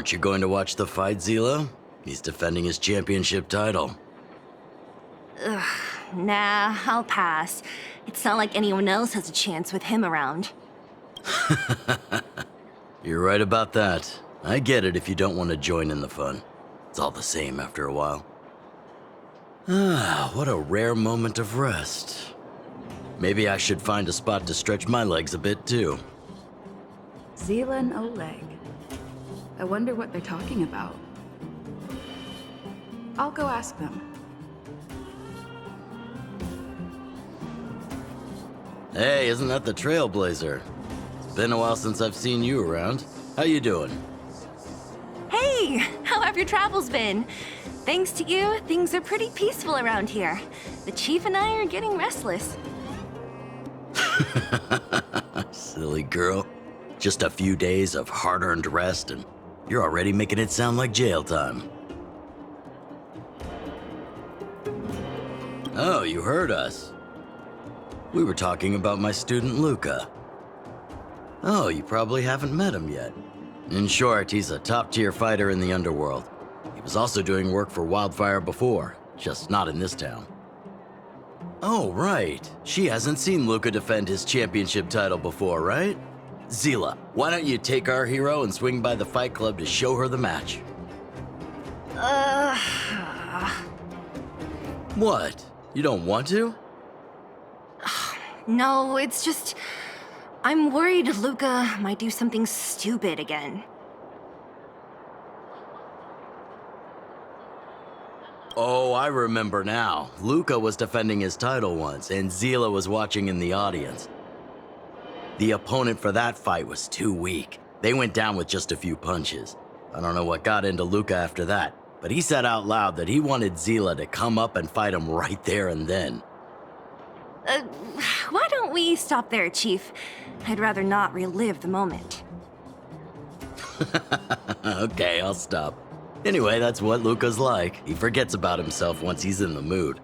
Aren't you going to watch the fight, Zila? He's defending his championship title. Nah, I'll pass. It's not like anyone else has a chance with him around. You're right about that. I get it if you don't want to join in the fun. It's all the same after a while. Ah, what a rare moment of rest. Maybe I should find a spot to stretch my legs a bit too. Zila and Oleg. I wonder what they're talking about. I'll go ask them. Hey, isn't that the Trailblazer? It's been a while since I've seen you around. How you doing? Hey, how have your travels been? Thanks to you, things are pretty peaceful around here. The Chief and I are getting restless. Silly girl. Just a few days of hard-earned rest and you're already making it sound like jail time. Oh, you heard us. We were talking about my student Luca. Oh, you probably haven't met him yet. In short, he's a top-tier fighter in the underworld. He was also doing work for Wildfire before, just not in this town. Oh, right. She hasn't seen Luca defend his championship title before, right? Zila, why don't you take our hero and swing by the fight club to show her the match? What? You don't want to? No, it's just... I'm worried Luca might do something stupid again. Oh, I remember now. Luca was defending his title once, and Zila was watching in the audience. The opponent for that fight was too weak. They went down with just a few punches. I don't know what got into Luca after that, but he said out loud that he wanted Zila to come up and fight him right there and then. Why don't we stop there, Chief? I'd rather not relive the moment. Okay, I'll stop. Anyway, that's what Luca's like. He forgets about himself once he's in the mood.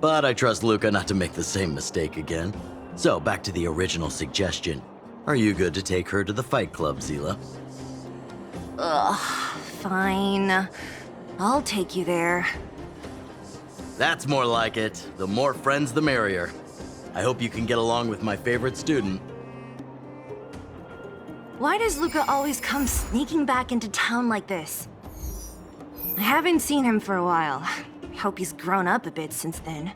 But I trust Luca not to make the same mistake again. So, back to the original suggestion. Are you good to take her to the fight club, Zila? Ugh, fine. I'll take you there. That's more like it. The more friends, the merrier. I hope you can get along with my favorite student. Why does Luca always come sneaking back into town like this? I haven't seen him for a while. I hope he's grown up a bit since then.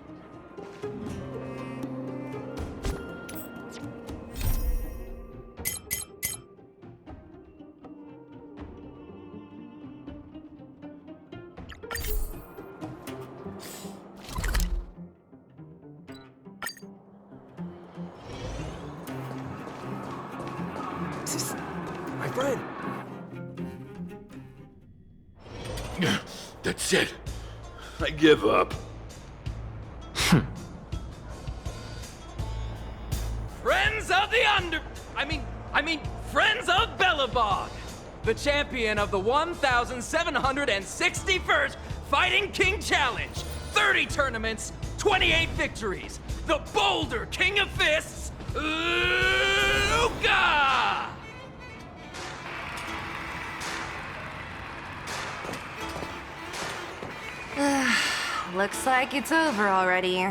My friend! That's it. I give up. Friends of the I mean, Friends of Belobog! The champion of the 1,761st Fighting King Challenge! 30 tournaments, 28 victories! The Boulder King of Fists, Luca! Looks like it's over already.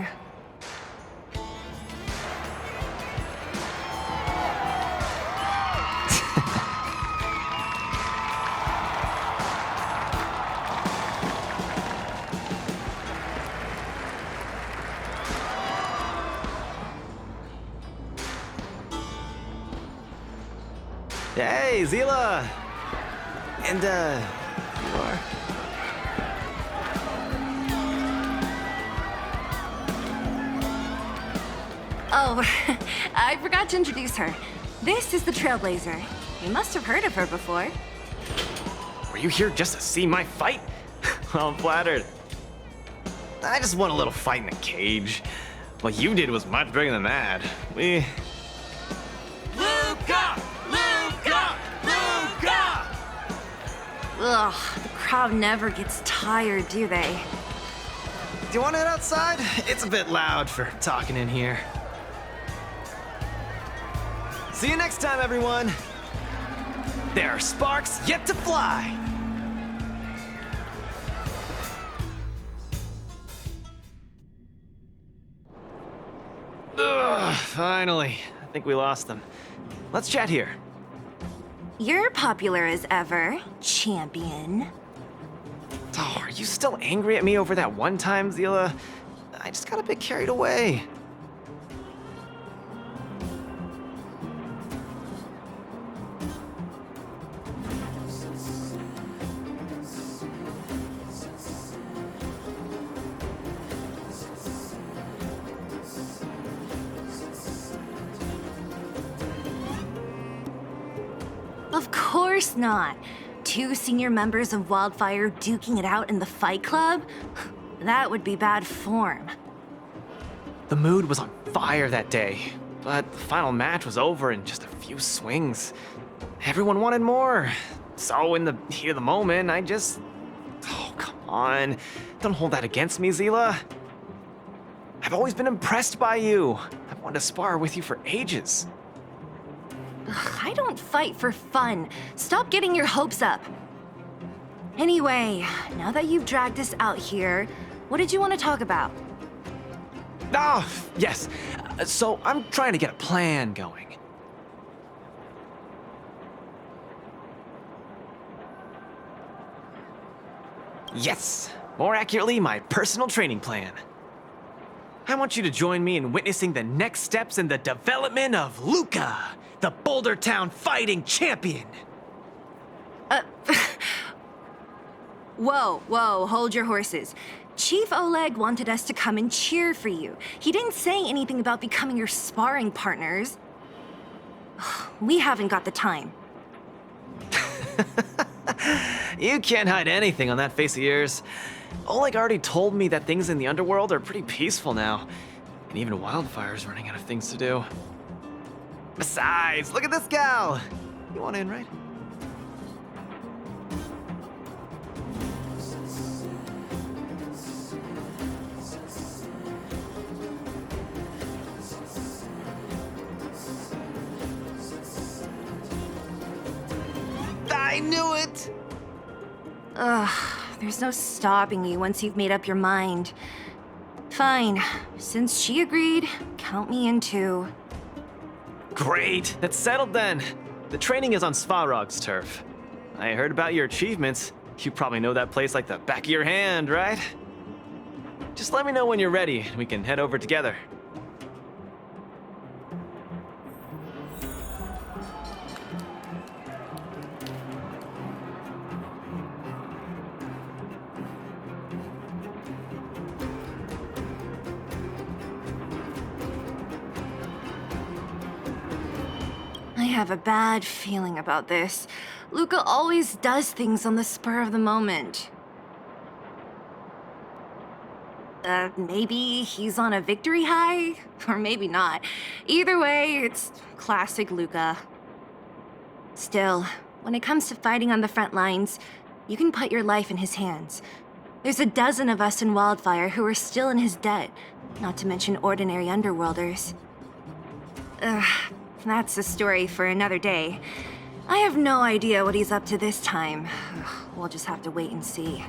Hey, Zila! And, you are? Oh, I forgot to introduce her. This is the Trailblazer. You must have heard of her before. Were you here just to see my fight? Well, I'm flattered. I just want a little fight in a cage. What you did was much bigger than that. Luca! Luca! Luca! Ugh, the crowd never gets tired, do they? Do you want to head outside? It's a bit loud for talking in here. See you next time, everyone. There are sparks yet to fly. Ugh, finally. I think we lost them. Let's chat here. You're popular as ever, champion. Oh, are you still angry at me over that one time, Zila? I just got a bit carried away. Of course not. Two senior members of Wildfire duking it out in the Fight Club? That would be bad form. The mood was on fire that day, but the final match was over in just a few swings. Everyone wanted more. So in the heat of the moment, I just... Oh, come on. Don't hold that against me, Zila. I've always been impressed by you. I've wanted to spar with you for ages. I don't fight for fun. Stop getting your hopes up. Anyway, now that you've dragged us out here, what did you want to talk about? Ah, yes. So I'm trying to get a plan going. Yes, more accurately, my personal training plan. I want you to join me in witnessing the next steps in the development of Luca, the Boulder Town fighting champion. Whoa, hold your horses. Chief Oleg wanted us to come and cheer for you. He didn't say anything about becoming your sparring partners. We haven't got the time. You can't hide anything on that face of yours. Oleg already told me that things in the underworld are pretty peaceful now, and even Wildfire's running out of things to do. Besides, look at this gal! You want in, right? I knew it! There's no stopping you once you've made up your mind. Fine. Since she agreed, count me in too. Great, that's settled then. The training is on Svarog's turf. I heard about your achievements. You probably know that place like the back of your hand, right? Just let me know when you're ready and we can head over together. I have a bad feeling about this. Luca always does things on the spur of the moment. Maybe he's on a victory high? Or maybe not. Either way, it's classic Luca. Still, when it comes to fighting on the front lines, you can put your life in his hands. There's a dozen of us in Wildfire who are still in his debt, not to mention ordinary underworlders. That's a story for another day. I have no idea what he's up to this time. We'll just have to wait and see.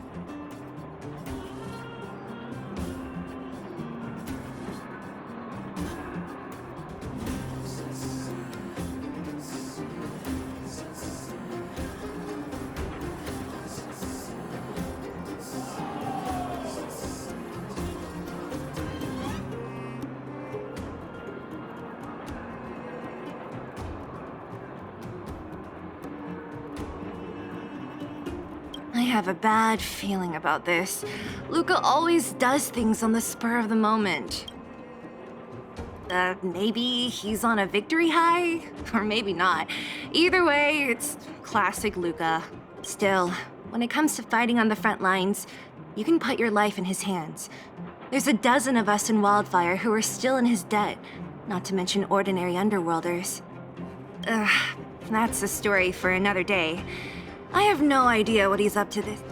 I have a bad feeling about this. Luca always does things on the spur of the moment. Maybe he's on a victory high? Or maybe not. Either way, it's classic Luca. Still, when it comes to fighting on the front lines, you can put your life in his hands. There's a dozen of us in Wildfire who are still in his debt, not to mention ordinary underworlders. That's a story for another day. I have no idea what he's up to this.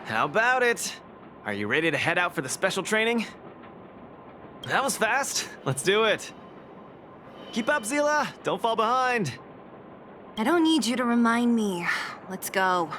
How about it? Are you ready to head out for the special training? That was fast. Let's do it. Keep up, Zila. Don't fall behind. I don't need you to remind me. Let's go.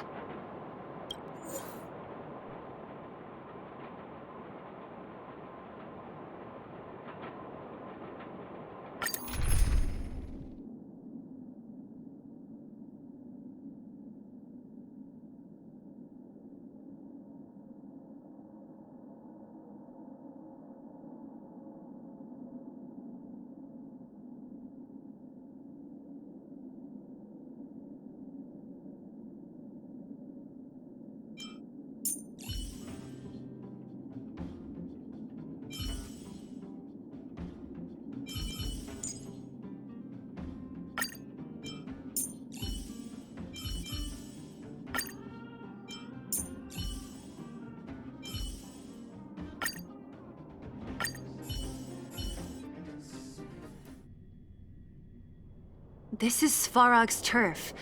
This is Svarog's turf.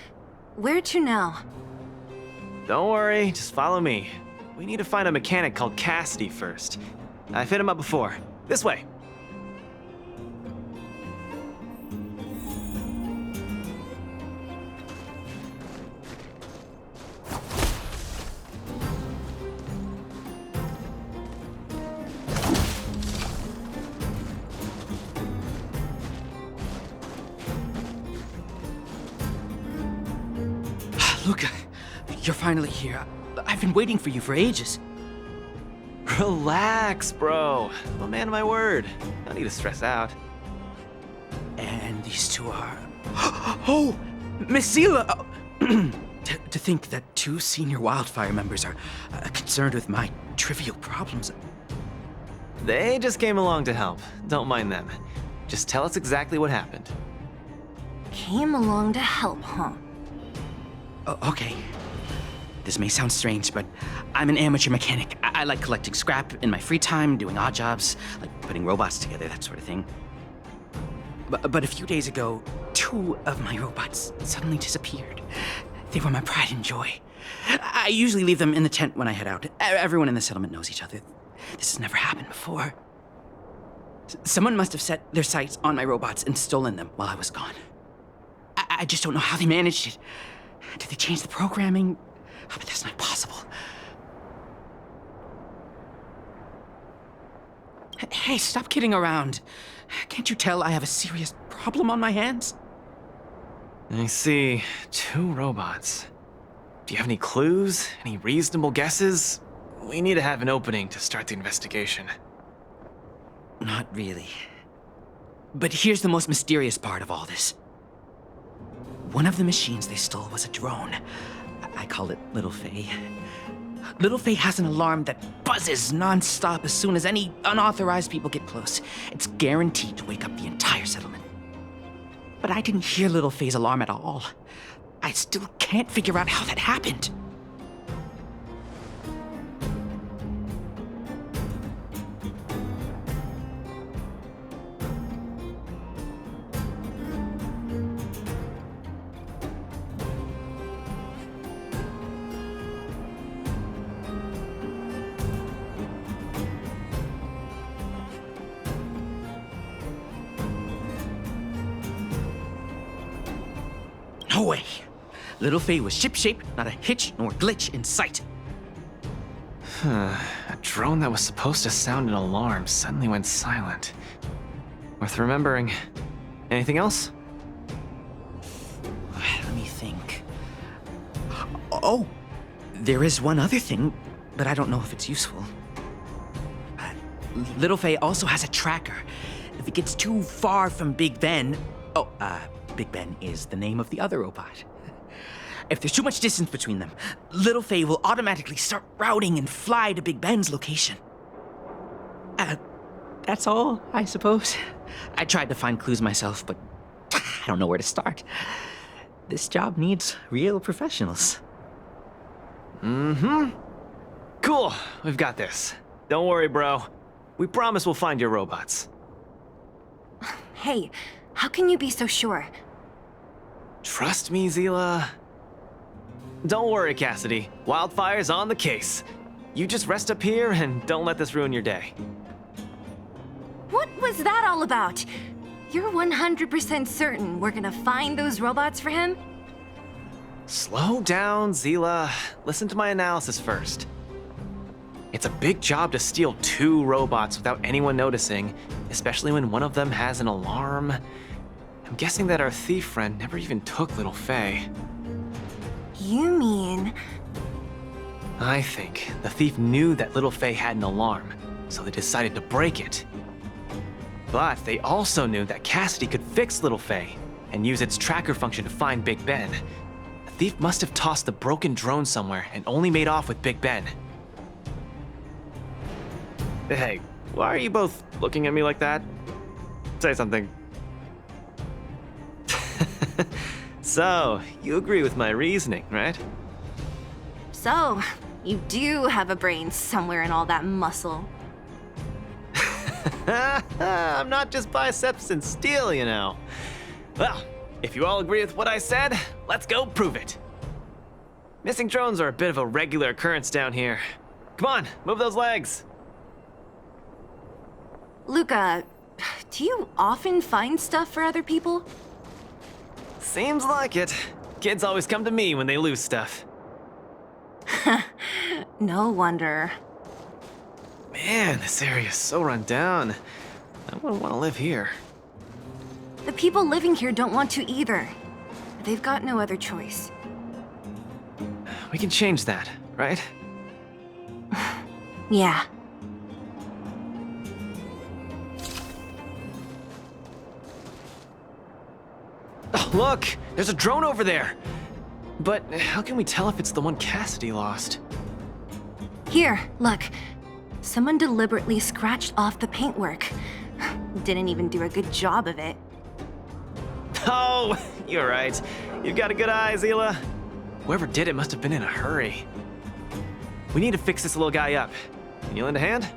Where to now? Don't worry, just follow me. We need to find a mechanic called Cassidy first. I've hit him up before. This way. Luca, you're finally here. I've been waiting for you for ages. Relax, bro. I'm a man of my word. No need to stress out. And these two are... Oh! Miss Zila! To think that two senior wildfire members are concerned with my trivial problems. They just came along to help. Don't mind them. Just tell us exactly what happened. Came along to help, huh? Okay. This may sound strange, but I'm an amateur mechanic. I like collecting scrap in my free time, doing odd jobs, like putting robots together, that sort of thing. But a few days ago, two of my robots suddenly disappeared. They were my pride and joy. I usually leave them in the tent when I head out. Everyone in the settlement knows each other. This has never happened before. Someone must have set their sights on my robots and stolen them while I was gone. I just don't know how they managed it. Did they change the programming? Oh, but that's not possible. Hey, stop kidding around. Can't you tell I have a serious problem on my hands? I see. Two robots. Do you have any clues? Any reasonable guesses? We need to have an opening to start the investigation. Not really. But here's the most mysterious part of all this. One of the machines they stole was a drone. I call it Little Faye. Little Faye has an alarm that buzzes non-stop as soon as any unauthorized people get close. It's guaranteed to wake up the entire settlement. But I didn't hear Little Faye's alarm at all. I still can't figure out how that happened. No way. Little Faye was ship-shape, not a hitch nor glitch in sight. A drone that was supposed to sound an alarm suddenly went silent. Worth remembering. Anything else? Let me think. Oh, there is one other thing, but I don't know if it's useful. Little Faye also has a tracker. If it gets too far from Big Ben... Big Ben is the name of the other robot. If there's too much distance between them, Little Faye will automatically start routing and fly to Big Ben's location. That's all, I suppose. I tried to find clues myself, but I don't know where to start. This job needs real professionals. Cool. We've got this. Don't worry, bro. We promise we'll find your robots. Hey, how can you be so sure? Trust me, Zila. Don't worry, Cassidy. Wildfire's on the case. You just rest up here and don't let this ruin your day. What was that all about? You're 100% certain we're gonna find those robots for him? Slow down, Zila. Listen to my analysis first. It's a big job to steal 2 robots without anyone noticing, especially when one of them has an alarm. I'm guessing that our thief friend never even took little Faye. You mean... I think the thief knew that little Faye had an alarm, so they decided to break it. But they also knew that Cassidy could fix little Faye and use its tracker function to find Big Ben. The thief must have tossed the broken drone somewhere and only made off with Big Ben. Hey, why are you both looking at me like that? Say something. So, you agree with my reasoning, right? So, you do have a brain somewhere in all that muscle. I'm not just biceps and steel, you know. Well, if you all agree with what I said, let's go prove it. Missing drones are a bit of a regular occurrence down here. Come on, move those legs. Luca, do you often find stuff for other people? Seems like it. Kids always come to me when they lose stuff. No wonder. Man, this area is so run down. I wouldn't want to live here. The people living here don't want to either. They've got no other choice. We can change that, right? Yeah. Oh, look! There's a drone over there! But how can we tell if it's the one Cassidy lost? Here, look. Someone deliberately scratched off the paintwork. Didn't even do a good job of it. Oh, you're right. You've got a good eye, Zila. Whoever did it must have been in a hurry. We need to fix this little guy up. Can you lend a hand?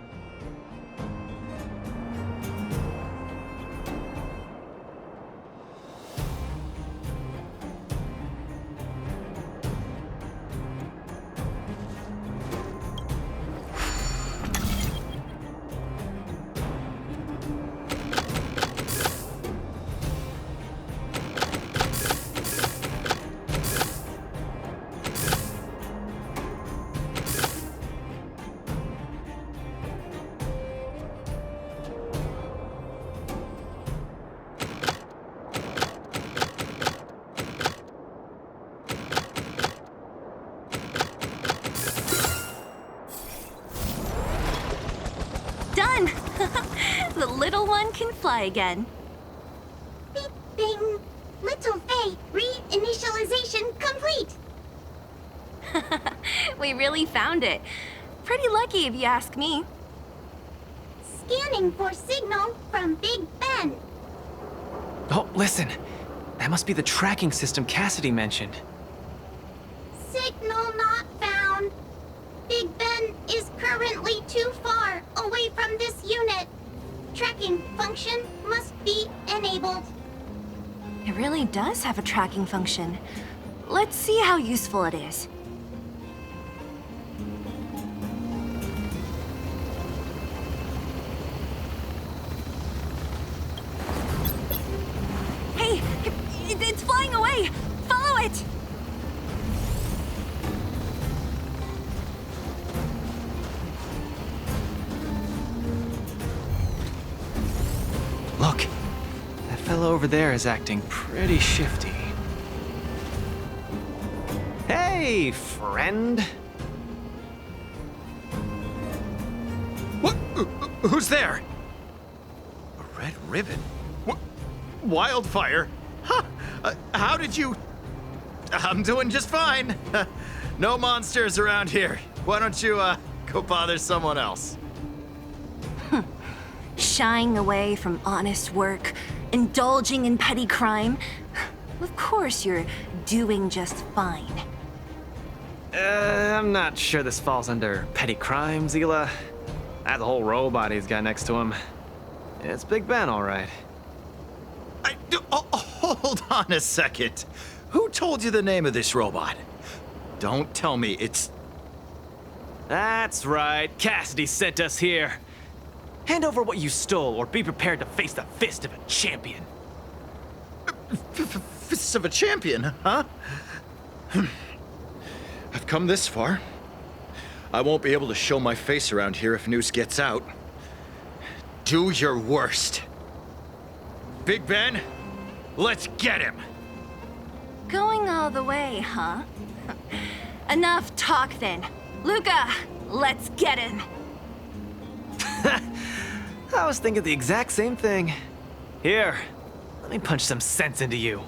Done! The little one can fly again. Beep, bing. Little Faye, reinitialization complete. We really found it. Pretty lucky if you ask me. Scanning for signal from Big Ben. Oh, listen. That must be the tracking system Cassidy mentioned. Signal not found. Big Ben is currently too far away from this unit. Tracking function must be enabled. It really does have a tracking function. Let's see how useful it is. Hey, it's flying away! Follow it! Look, that fellow over there is acting pretty shifty. Hey, friend. What? Who's there? A red ribbon? What? Wildfire? Huh? How did you... I'm doing just fine. No monsters around here. Why don't you, go bother someone else? Shying away from honest work, indulging in petty crime. Of course you're doing just fine. I'm not sure this falls under petty crime, Zila. That whole robot he's got next to him. It's Big Ben, all right. Hold on a second. Who told you the name of this robot? Don't tell me it's... That's right. Cassidy sent us here. Hand over what you stole, or be prepared to face the fist of a champion. Fists of a champion, huh? I've come this far. I won't be able to show my face around here if news gets out. Do your worst. Big Ben, let's get him! Going all the way, huh? Enough talk then. Luca, let's get him! I was thinking the exact same thing. Here, let me punch some sense into you.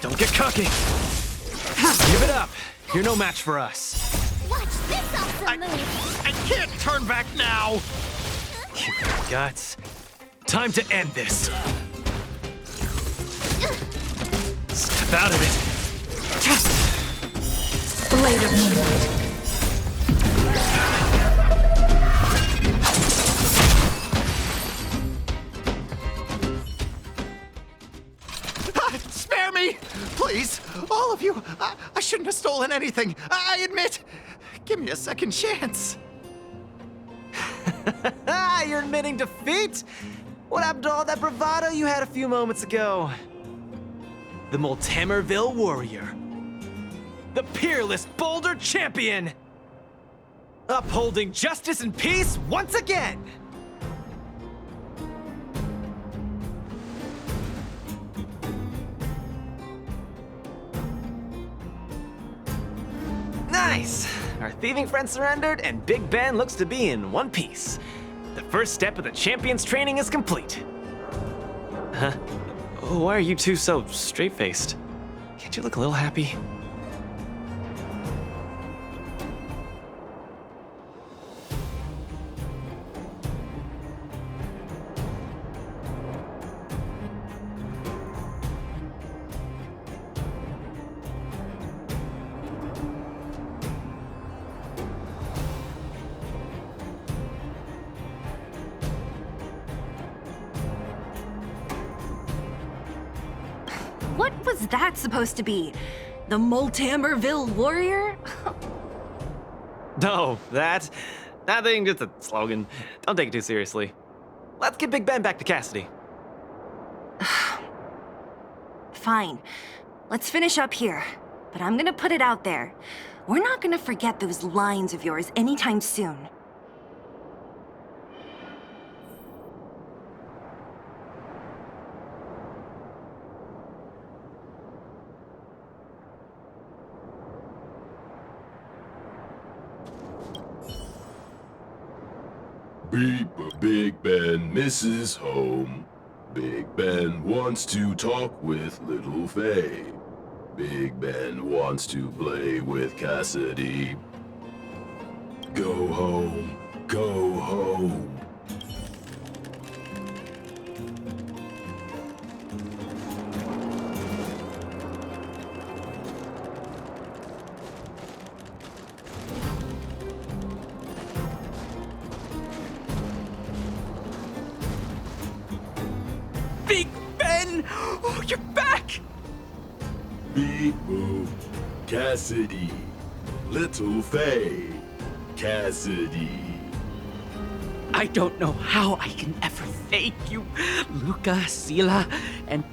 Don't get cocky. Give it up. You're no match for us. Watch this awesome move! I can't turn back now! You got guts. Time to end this. Step out of it. Blade of Moonlight. Spare me! Please, all of you. I shouldn't have stolen anything. I admit. Give me a second chance. You're admitting defeat? What happened to all that bravado you had a few moments ago? The Multamerville Warrior. The peerless Boulder Champion! Upholding justice and peace once again! Nice! Our thieving friend surrendered, and Big Ben looks to be in one piece. The first step of the champion's training is complete. Huh? Why are you two so straight-faced? Can't you look a little happy? What was that supposed to be? The Multamerville Warrior? No, that thing just a slogan. Don't take it too seriously. Let's get Big Ben back to Cassidy. Fine. Let's finish up here. But I'm gonna put it out there. We're not gonna forget those lines of yours anytime soon. Beep, Big Ben misses home. Big Ben wants to talk with Little Faye. Big Ben wants to play with Cassidy. Go home, go home. Big Ben! Oh, you're back! Beep boop, Cassidy. Little Faye, Cassidy. I don't know how I can ever thank you, Luca, Sila, and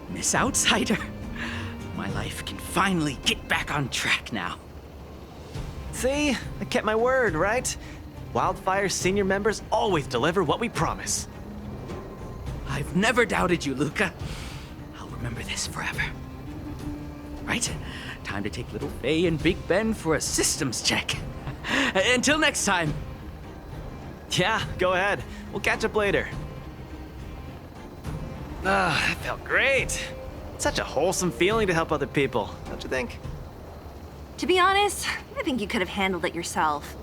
Miss Outsider. My life can finally get back on track now. See? I kept my word, right? Wildfire's senior members always deliver what we promise. I've never doubted you, Luca. I'll remember this forever. Right, time to take Little Faye and Big Ben for a systems check. Until next time. Yeah, go ahead. We'll catch up later. That felt great. Such a wholesome feeling to help other people, don't you think? To be honest, I think you could have handled it yourself.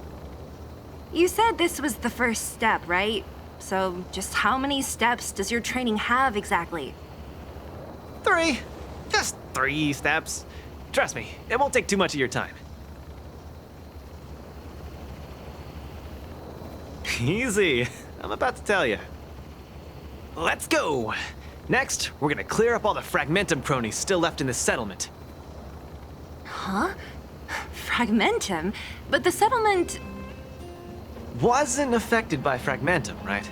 You said this was the first step, right? So just how many steps does your training have exactly? 3. Just 3 steps. Trust me, it won't take too much of your time. Easy. I'm about to tell you. Let's go. Next, we're gonna clear up all the Fragmentum cronies still left in this settlement. Huh? Fragmentum, but the settlement... Wasn't affected by Fragmentum, right?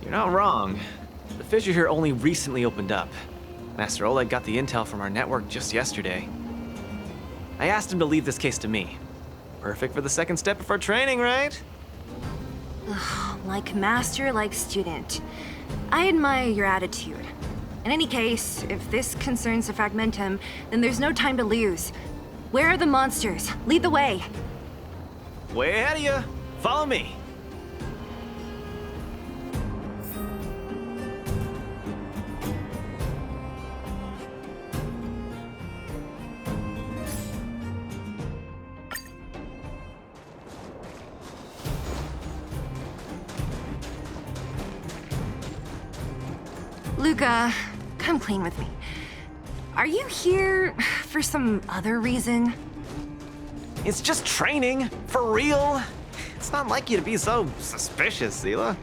You're not wrong. The fissure here only recently opened up. Master Oleg got the intel from our network just yesterday. I asked him to leave this case to me. Perfect for the second step of our training, right? Like master, like student. I admire your attitude. In any case, if this concerns the Fragmentum, then there's no time to lose. Where are the monsters? Lead the way. Way ahead of you. Follow me. Luca, come clean with me. Are you here for some other reason? It's just training, for real. It's not like you to be so suspicious, Zila.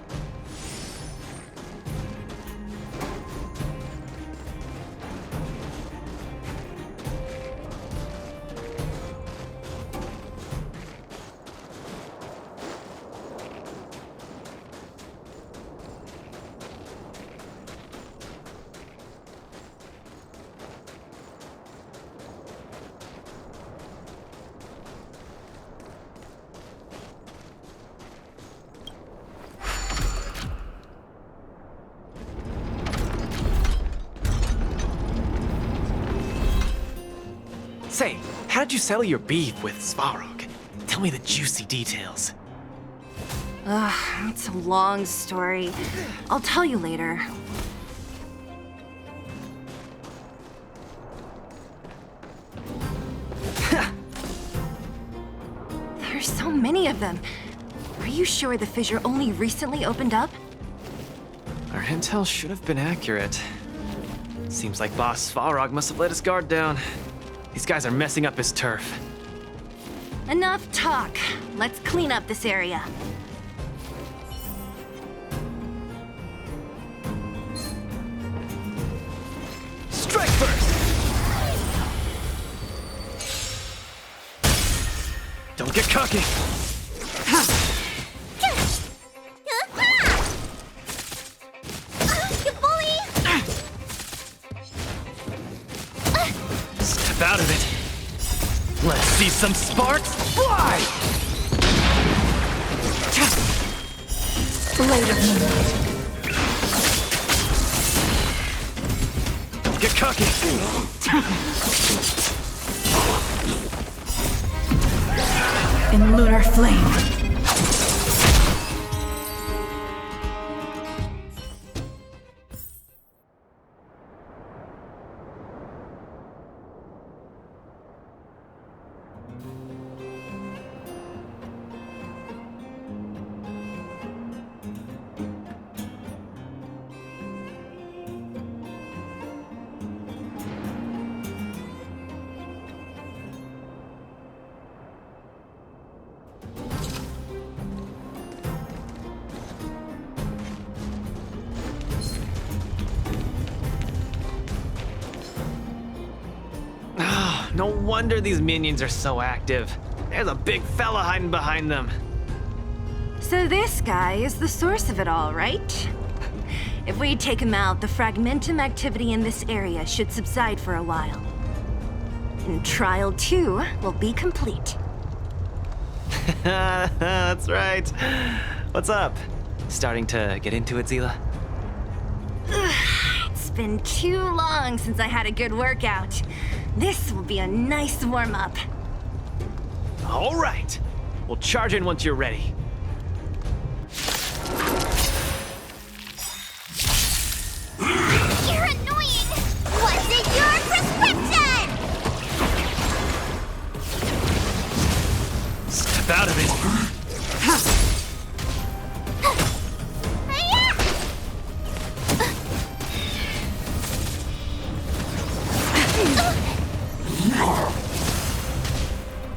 Say, how did you settle your beef with Svarog? Tell me the juicy details. It's a long story. I'll tell you later. There's so many of them. Are you sure the fissure only recently opened up? Our intel should have been accurate. Seems like Boss Svarog must have let his guard down. These guys are messing up his turf. Enough talk. Let's clean up this area. Strike first! Don't get cocky! You bully! Step out of it. Let's see some sparks fly! Blade of Moonlight. Don't get cocky! In lunar flame. No wonder these minions are so active. There's a big fella hiding behind them. So this guy is the source of it all, right? If we take him out, the Fragmentum activity in this area should subside for a while. And Trial 2 will be complete. That's right. What's up? Starting to get into it, Zila? It's been too long since I had a good workout. This will be a nice warm-up. All right. We'll charge in once you're ready. You're annoying! What's in your prescription? Step out of it.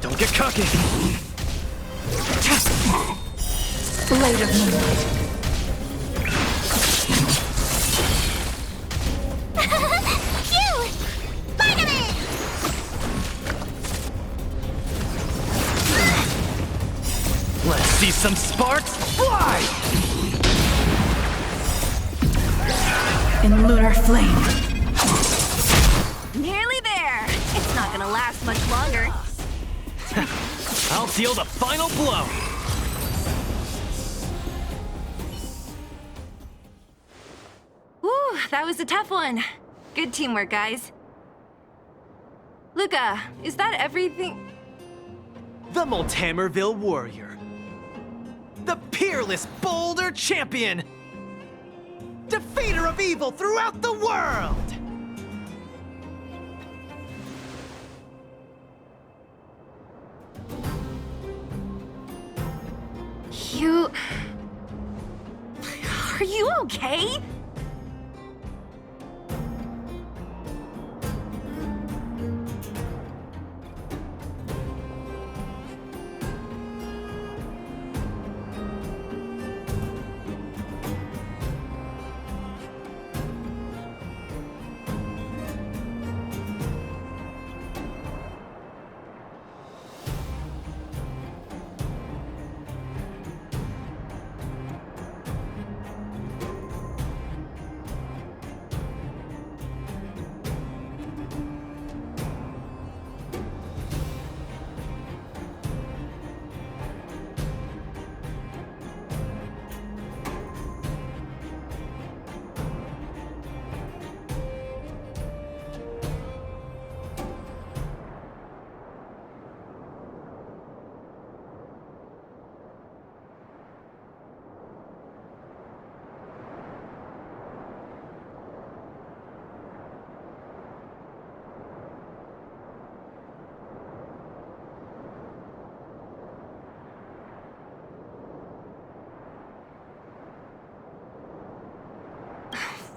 Don't get cocky. Blade of Moonlight. Q! Vitamin! See some sparks fly! In lunar flame. Nearly there. It's not gonna last much longer. I'll deal the final blow! Whew, that was a tough one. Good teamwork, guys. Luca, is that everything? The Multamerville Warrior. The peerless Boulder Champion. Defeater of evil throughout the world! You... Are you okay?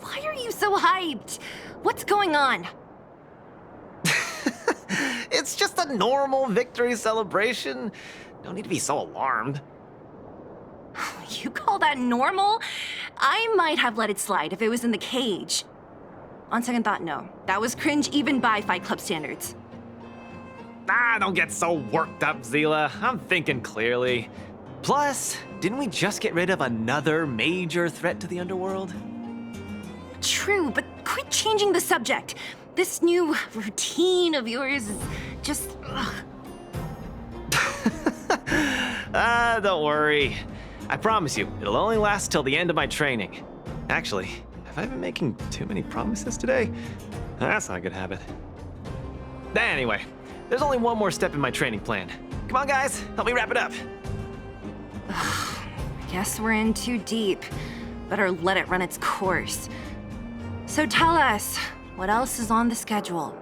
Why are you so hyped? What's going on? It's just a normal victory celebration. Don't need to be so alarmed. You call that normal? I might have let it slide if it was in the cage. On second thought, no. That was cringe even by Fight Club standards. Ah, don't get so worked up, Zila. I'm thinking clearly. Plus, didn't we just get rid of another major threat to the underworld? True, but quit changing the subject. This new routine of yours is just... ugh. Don't worry. I promise you, it'll only last till the end of my training. Actually, have I been making too many promises today? That's not a good habit. Anyway, there's only one more step in my training plan. Come on, guys, help me wrap it up. Guess we're in too deep. Better let it run its course. So tell us, what else is on the schedule?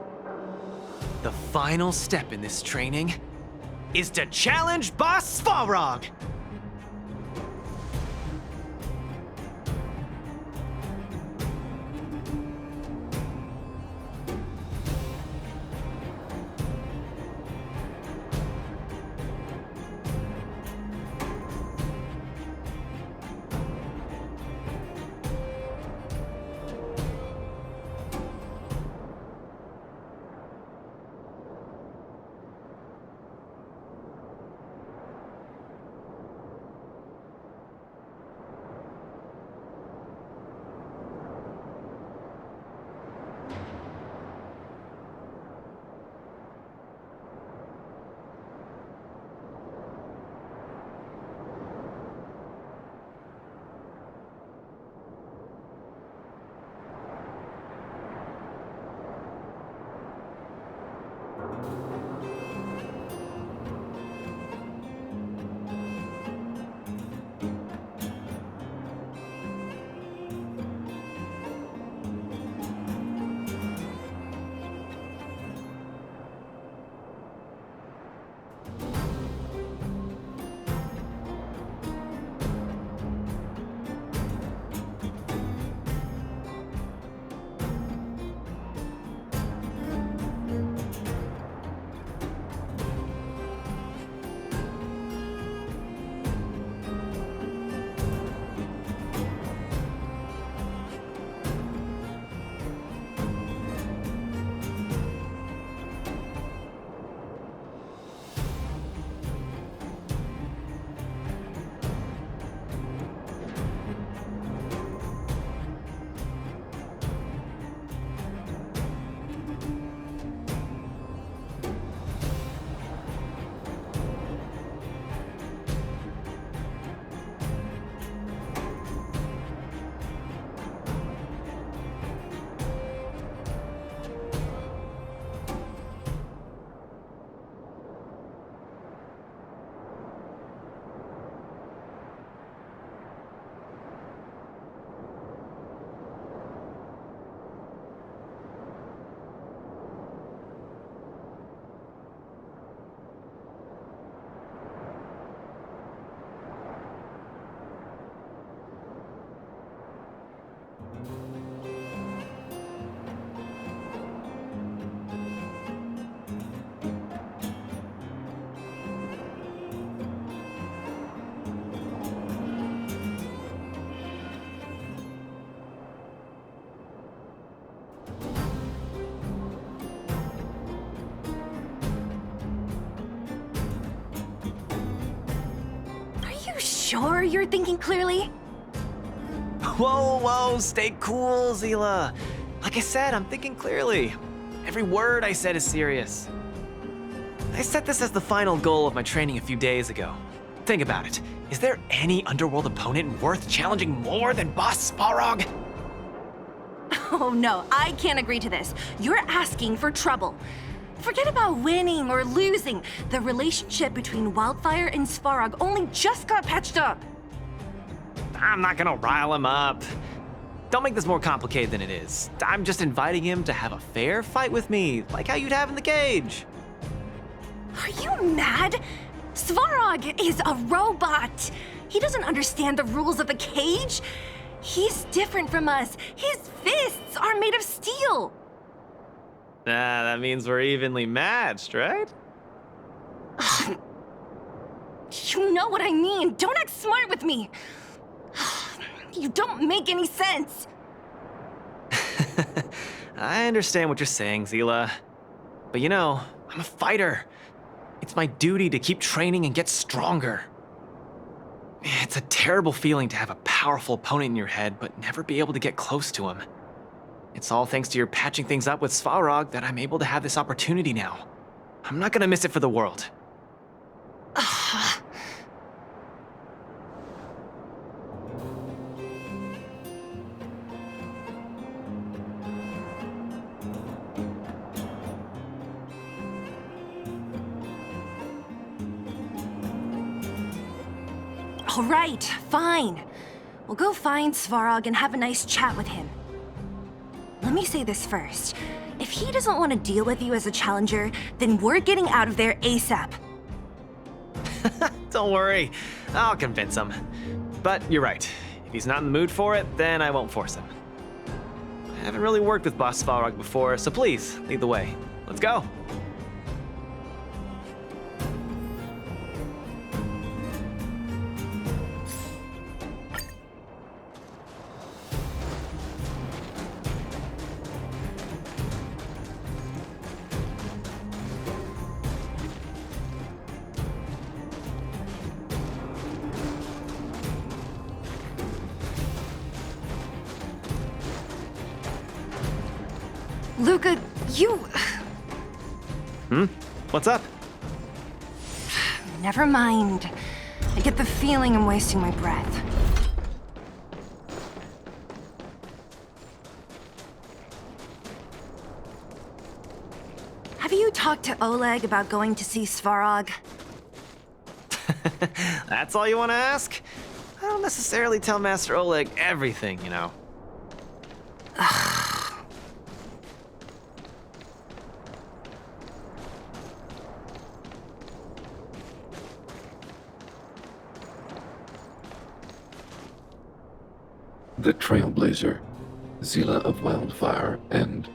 The final step in this training is to challenge Boss Svarog! sure you're thinking clearly? Whoa, stay cool, Zila. Like I said, I'm thinking clearly. Every word I said is serious. I set this as the final goal of my training a few days ago. Think about it. Is there any underworld opponent worth challenging more than Boss Svarog? Oh no, I can't agree to this. You're asking for trouble. Forget about winning or losing. The relationship between Wildfire and Svarog only just got patched up. I'm not gonna rile him up. Don't make this more complicated than it is. I'm just inviting him to have a fair fight with me, like how you'd have in the cage. Are you mad? Svarog is a robot. He doesn't understand the rules of the cage. He's different from us. His fists are made of steel. That means we're evenly matched, right? You know what I mean. Don't act smart with me. You don't make any sense. I understand what you're saying, Zila. But you know, I'm a fighter. It's my duty to keep training and get stronger. It's a terrible feeling to have a powerful opponent in your head, but never be able to get close to him. It's all thanks to your patching things up with Svarog that I'm able to have this opportunity now. I'm not gonna miss it for the world. All right, fine. We'll go find Svarog and have a nice chat with him. Let me say this first. If he doesn't want to deal with you as a challenger, then we're getting out of there ASAP. Don't worry, I'll convince him. But you're right. If he's not in the mood for it, then I won't force him. I haven't really worked with Boss Svarog before, so please, lead the way. Let's go. Luca, you... What's up? Never mind. I get the feeling I'm wasting my breath. Have you talked to Oleg about going to see Svarog? That's all you want to ask? I don't necessarily tell Master Oleg everything, you know. The Trailblazer, Zila of Wildfire, and...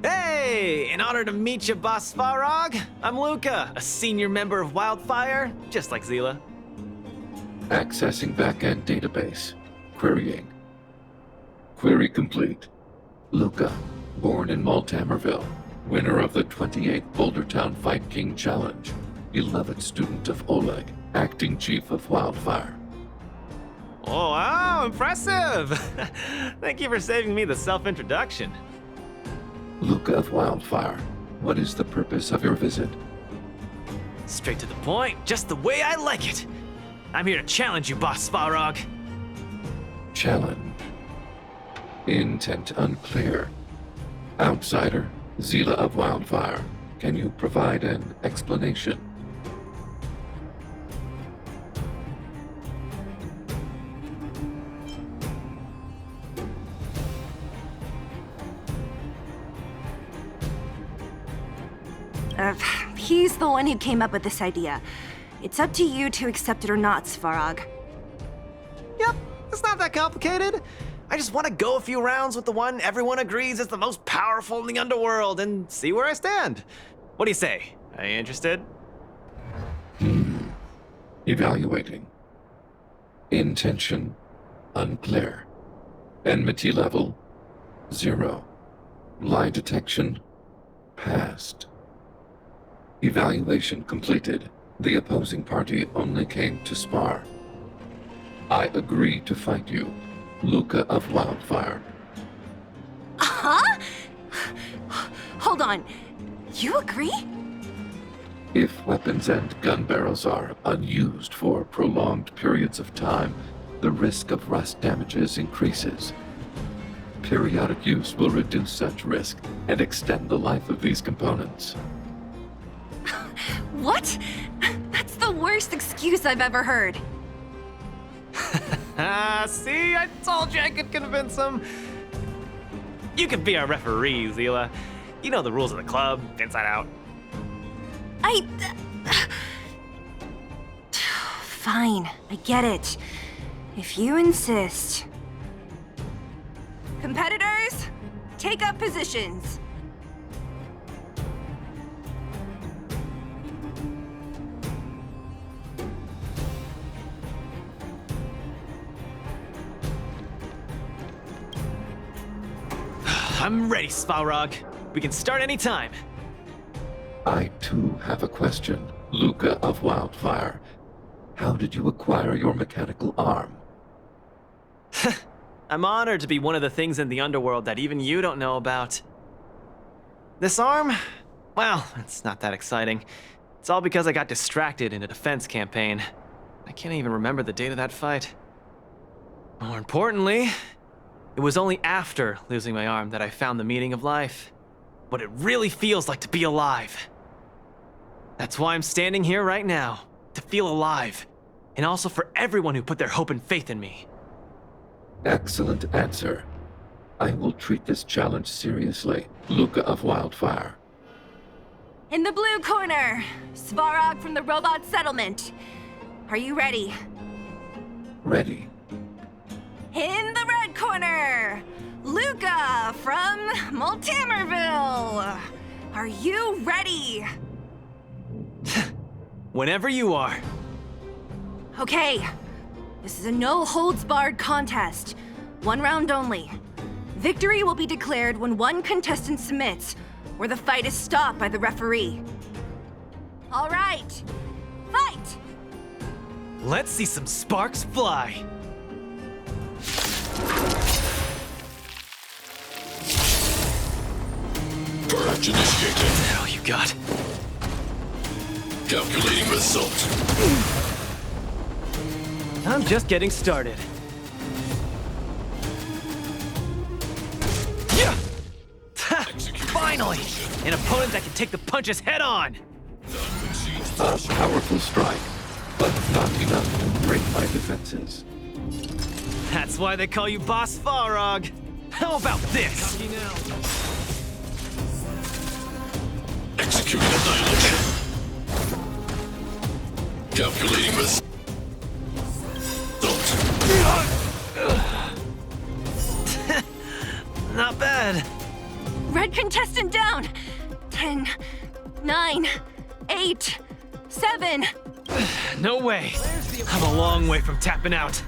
Hey! In honor to meet you, Boss Svarog, I'm Luca, a senior member of Wildfire, just like Zila. Accessing backend database. Querying. Query complete. Luca, born in Maltamerville, winner of the 28th Bouldertown Fight King Challenge, 11th student of Oleg, acting chief of Wildfire. Oh, wow, impressive! Thank you for saving me the self-introduction. Luca of Wildfire, what is the purpose of your visit? Straight to the point, just the way I like it. I'm here to challenge you, Boss Svarog. Challenge. Intent unclear. Outsider, Zila of Wildfire, can you provide an explanation? He's the one who came up with this idea. It's up to you to accept it or not, Svarog. Yep, it's not that complicated. I just want to go a few rounds with the one everyone agrees is the most powerful in the underworld and see where I stand. What do you say? Are you interested? Evaluating. Intention unclear. Enmity level 0. Lie detection passed. Evaluation completed. The opposing party only came to spar. I agree to fight you, Luca of Wildfire. Huh? Hold on. You agree? If weapons and gun barrels are unused for prolonged periods of time, the risk of rust damages increases. Periodic use will reduce such risk and extend the life of these components. What? That's the worst excuse I've ever heard. See, I told you I could convince him. You could be our referee, Zila. You know the rules of the club, inside out. Fine, I get it. If you insist. Competitors, take up positions. I'm ready, Svarog. We can start anytime. I too have a question, Luca of Wildfire. How did you acquire your mechanical arm? I'm honored to be one of the things in the underworld that even you don't know about. This arm? Well, it's not that exciting. It's all because I got distracted in a defense campaign. I can't even remember the date of that fight. More importantly, it was only after losing my arm that I found the meaning of life. What it really feels like to be alive. That's why I'm standing here right now, to feel alive. And also for everyone who put their hope and faith in me. Excellent answer. I will treat this challenge seriously, Luca of Wildfire. In the blue corner, Svarog from the robot settlement. Are you ready? Ready. In the red corner, Luca from Multamerville. Are you ready? Whenever you are. Okay, this is a no-holds-barred contest. 1 round only. Victory will be declared when one contestant submits, or the fight is stopped by the referee. All right, fight! Let's see some sparks fly. Purge initiated. What the hell you got? Calculating result. I'm just getting started. Yeah! Ha! Finally! An opponent that can take the punches head on! A powerful strike, but not enough to break my defenses. That's why they call you Boss Farog. How about this? Executing annihilation. Calculating result. Not bad. Red contestant down. 10, 9, 8, 7. No way. I'm a long way from tapping out.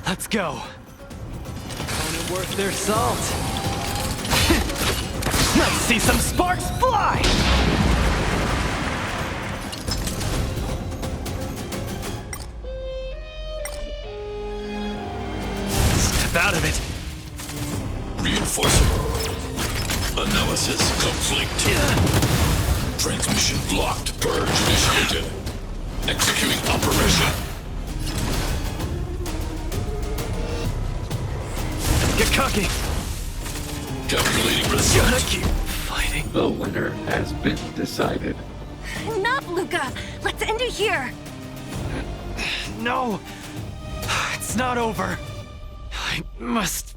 Let's go. Opponent worth their salt. Let's see some sparks fly! Step out of it. Reinforcing. Analysis complete. Transmission blocked. Purge initiated. Executing operation. Get cocky. Calculating Gotta result. keep fighting. The winner has been decided. Enough, Luca. Let's end it here. No. It's not over. I must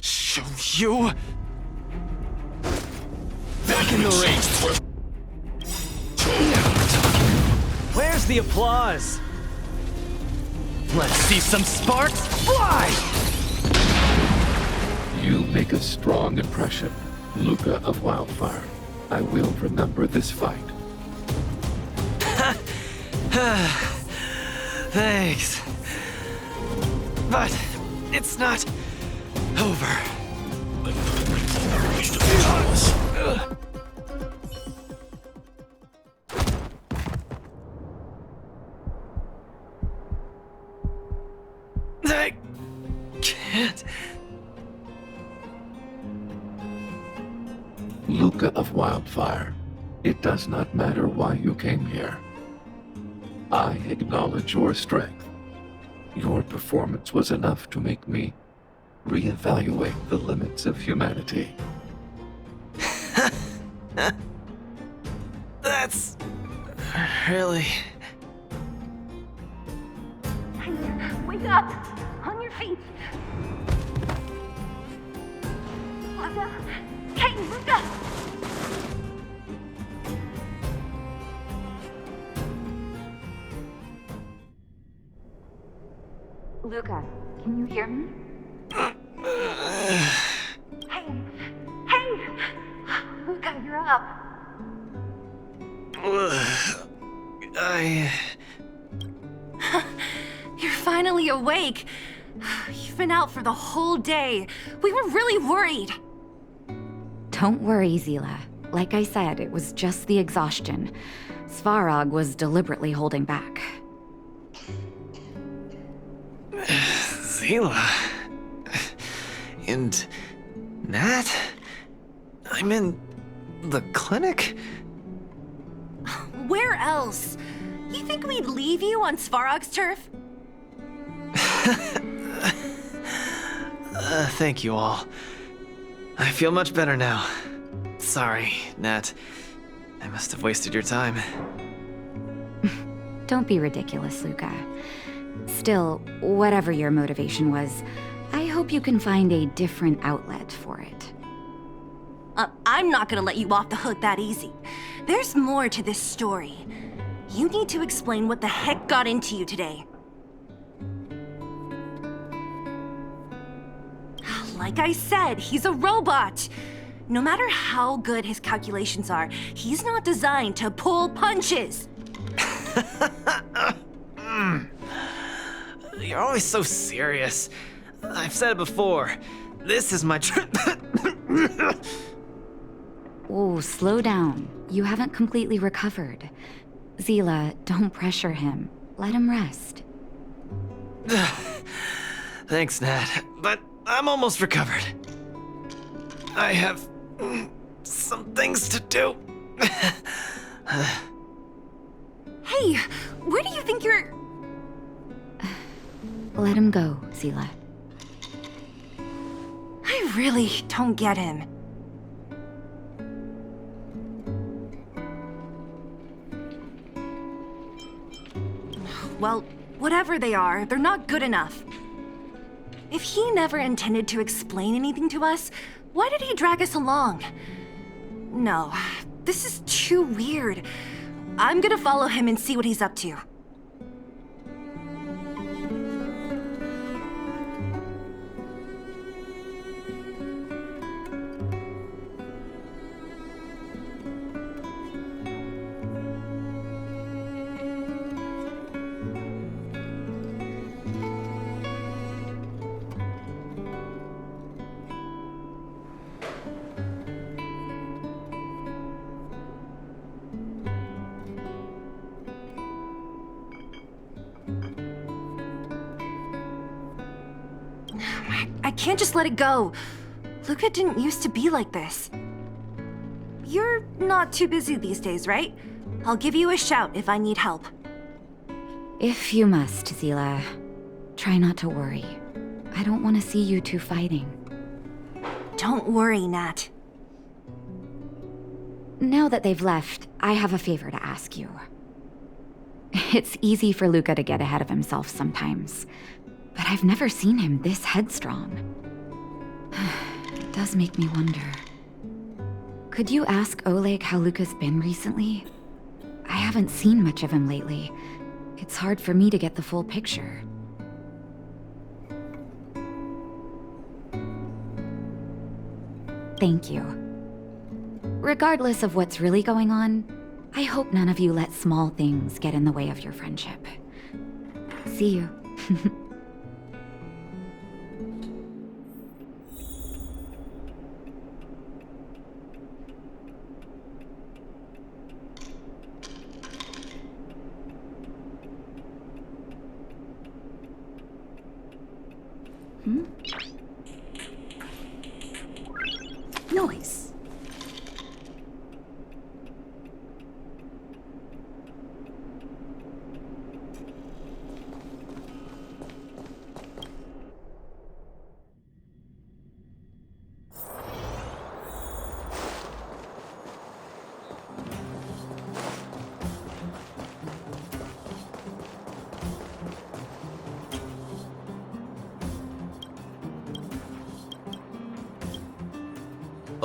show you. Back in the ring. Where's the applause? Let's see some sparks fly! You make a strong impression, Luca of Wildfire. I will remember this fight. Thanks. But it's not over. Luca of Wildfire, it does not matter why you came here. I acknowledge your strength. Your performance was enough to make me reevaluate the limits of humanity. That's really... Wake up! On your feet! Luca! Hey, Luca! Luca, can you hear me? Hey! Luca, you're up! You're finally awake! You've been out for the whole day. We were really worried. Don't worry, Zila. Like I said, it was just the exhaustion. Svarog was deliberately holding back. Zila... And... Nat? I'm in... the clinic? Where else? You think we'd leave you on Svarog's turf? Thank you all. I feel much better now. Sorry, Nat. I must have wasted your time. Don't be ridiculous, Luca. Still, whatever your motivation was, I hope you can find a different outlet for it. I'm not gonna let you off the hook that easy. There's more to this story. You need to explain what the heck got into you today. Like I said, he's a robot. No matter how good his calculations are, he's not designed to pull punches. You're always so serious. I've said it before. This is my Oh, slow down. You haven't completely recovered. Zila, don't pressure him. Let him rest. Thanks, Nat, but I'm almost recovered. I have some things to do. Hey, where do you think you're... Let him go, Zila. I really don't get him. Well, whatever they are, they're not good enough. If he never intended to explain anything to us, why did he drag us along? No, this is too weird. I'm gonna follow him and see what he's up to. I can't just let it go. Luca didn't used to be like this. You're not too busy these days, right? I'll give you a shout if I need help. If you must, Zila. Try not to worry. I don't want to see you two fighting. Don't worry, Nat. Now that they've left, I have a favor to ask you. It's easy for Luca to get ahead of himself sometimes, but I've never seen him this headstrong. It does make me wonder. Could you ask Oleg how Luca's been recently? I haven't seen much of him lately. It's hard for me to get the full picture. Thank you. Regardless of what's really going on, I hope none of you let small things get in the way of your friendship. See you. Noise.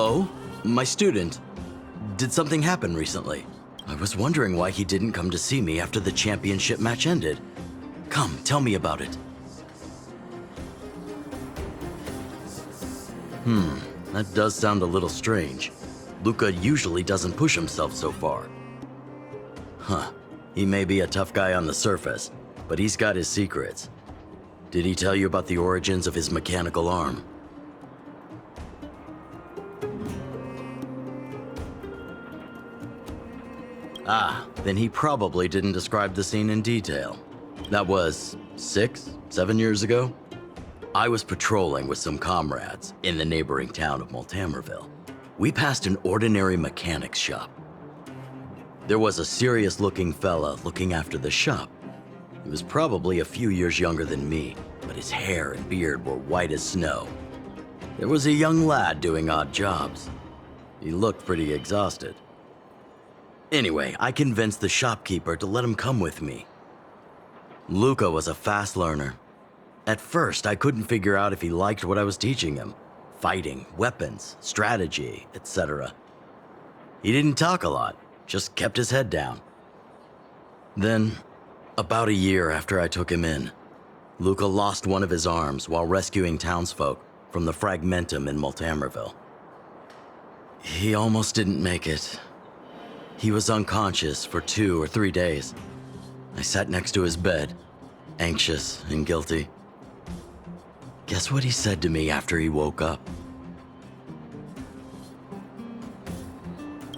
Oh? My student. Did something happen recently? I was wondering why he didn't come to see me after the championship match ended. Come, tell me about it. That does sound a little strange. Luca usually doesn't push himself so far. Huh. He may be a tough guy on the surface, but he's got his secrets. Did he tell you about the origins of his mechanical arm? Ah, then he probably didn't describe the scene in detail. That was 7 years ago? I was patrolling with some comrades in the neighboring town of Multamerville. We passed an ordinary mechanic's shop. There was a serious-looking fella looking after the shop. He was probably a few years younger than me, but his hair and beard were white as snow. There was a young lad doing odd jobs. He looked pretty exhausted. Anyway, I convinced the shopkeeper to let him come with me. Luca was a fast learner. At first, I couldn't figure out if he liked what I was teaching him. Fighting, weapons, strategy, etc. He didn't talk a lot, just kept his head down. Then, about a year after I took him in, Luca lost one of his arms while rescuing townsfolk from the Fragmentum in Multamerville. He almost didn't make it. He was unconscious for 2 or 3 days. I sat next to his bed, anxious and guilty. Guess what he said to me after he woke up?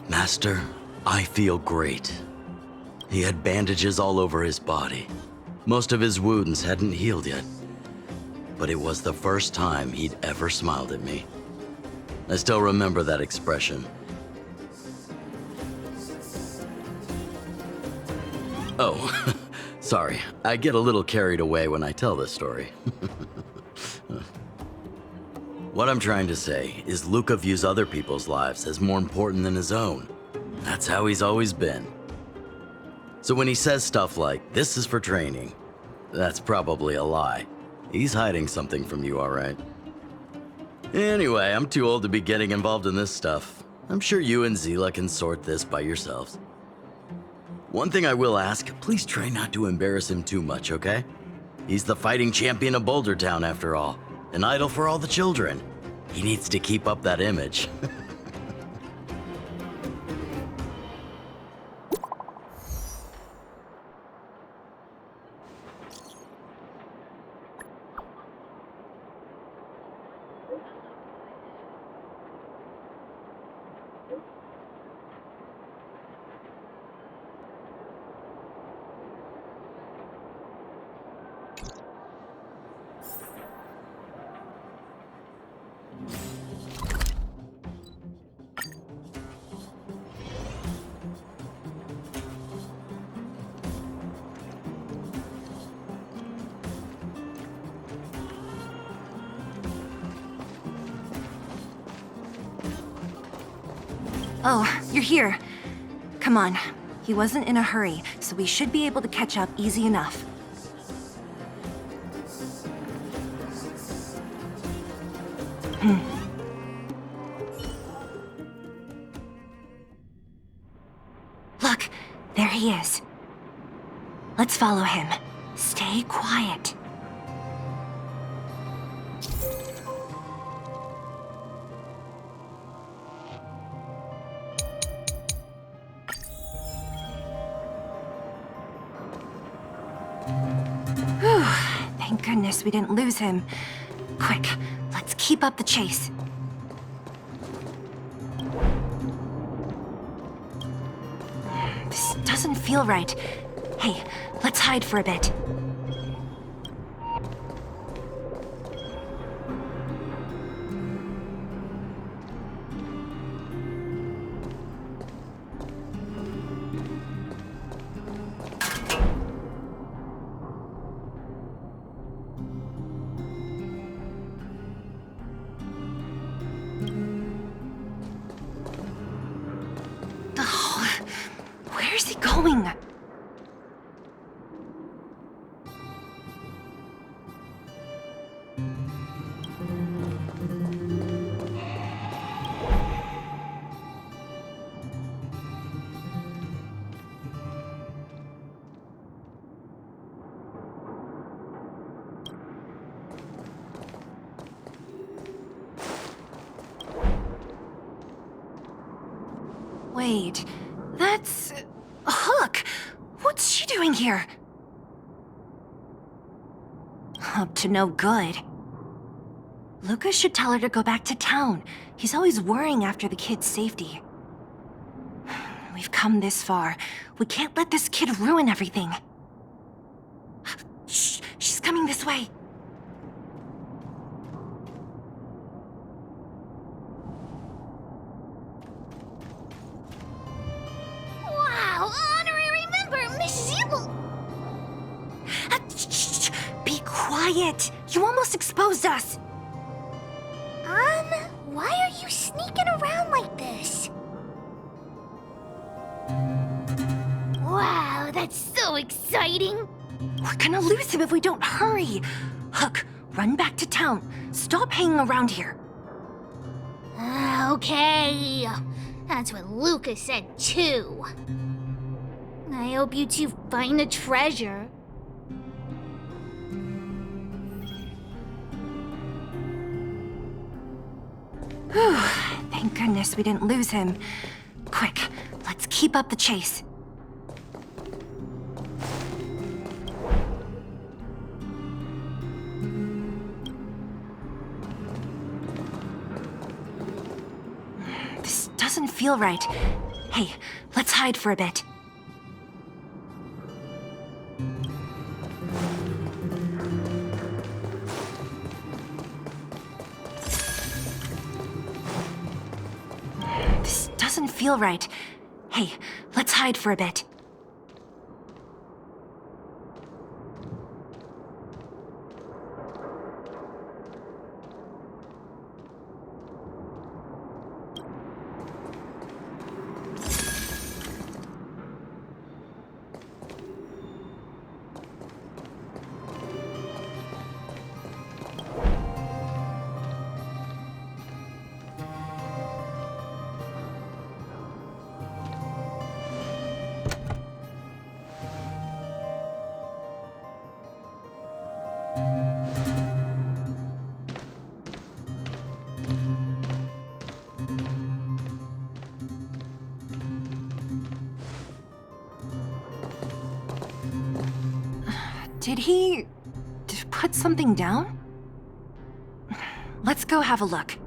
Master, I feel great. He had bandages all over his body. Most of his wounds hadn't healed yet. But it was the first time he'd ever smiled at me. I still remember that expression. Oh, sorry. I get a little carried away when I tell this story. What I'm trying to say is Luca views other people's lives as more important than his own. That's how he's always been. So when he says stuff like, "This is for training," that's probably a lie. He's hiding something from you, all right? Anyway, I'm too old to be getting involved in this stuff. I'm sure you and Zila can sort this by yourselves. One thing I will ask, please try not to embarrass him too much, okay? He's the fighting champion of Boulder Town, after all. An idol for all the children. He needs to keep up that image. Oh, you're here. Come on. He wasn't in a hurry, so we should be able to catch up easy enough. Look, there he is. Let's follow him. Stay quiet. Thank goodness we didn't lose him. Quick, let's keep up the chase. This doesn't feel right. Hey, let's hide for a bit. Where's he going? Wait, that's... Hook! What's she doing here? Up to no good. Luca should tell her to go back to town. He's always worrying after the kid's safety. We've come this far. We can't let this kid ruin everything. Shh! She's coming this way. Wow, honorary member, Miss Zebel. Shh! Be quiet! You almost exposed us! Why are you sneaking around like this? Wow, that's so exciting! We're gonna lose him if we don't hurry! Hook, run back to town. Stop hanging around here. Okay. That's what Lucas said too. I hope you two find the treasure. Whew, thank goodness we didn't lose him. Quick, let's keep up the chase. This doesn't feel right. Hey, let's hide for a bit. This doesn't feel right. Hey, let's hide for a bit. Did he put something down? Let's go have a look.